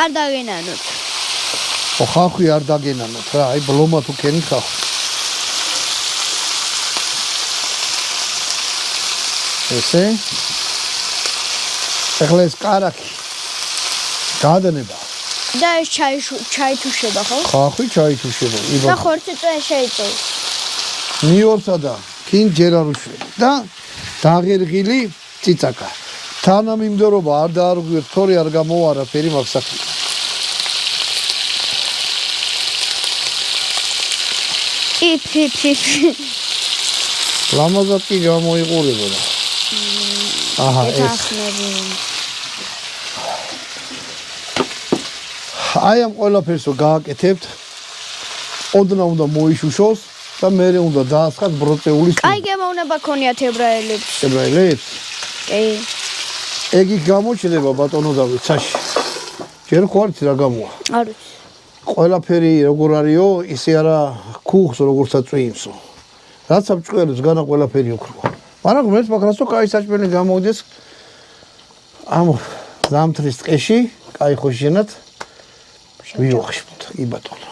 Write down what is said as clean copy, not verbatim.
არ დაგენანოთ. ხალხი არ დაგენანოთ რა, აი ბლომა თუ ქენი ხალხი. ესე ეხლა ეს კარაქი გადანება და ეს ჩაითუშება ხო? ხალხი ჩაითუშება და ხორცი წვენ შეიწევს. მიორცა და კინ ჯერ არ უშვები და დაღერღილი ციცაკა თანამიმდევრობა არ დაარღვიოთ თორე არ გამოვა ფერი მაგსახი ლამაზად კი გამოიყურებოდა აჰა ეს აი ამ ყველაფერს რო გააკეთებთ ოდნა უნდა მოიშუშოს და მერე უნდა დაასხათ ბროწეულის კაი გემოვნება ქონიათ ებრაელებს. ებრაელებს? კი. ეგი გამოჩნდება ბატონო დავით ცაში. ჯერ ხო არის რა გამოა? არ ვიცი. ყველაფერი როგორ არისო, ისე არა ქუხს როგორცაც წვიმსო. რაც აბჭყერებს განა ყველაფერი უქროა. მაგრამ ღმერთს მაგასო კაი საჭმელი გამოვიდეს ამ ზამთრის ტყეში, კაი ხო შენად ვიუახშოთ, კი ბატონო.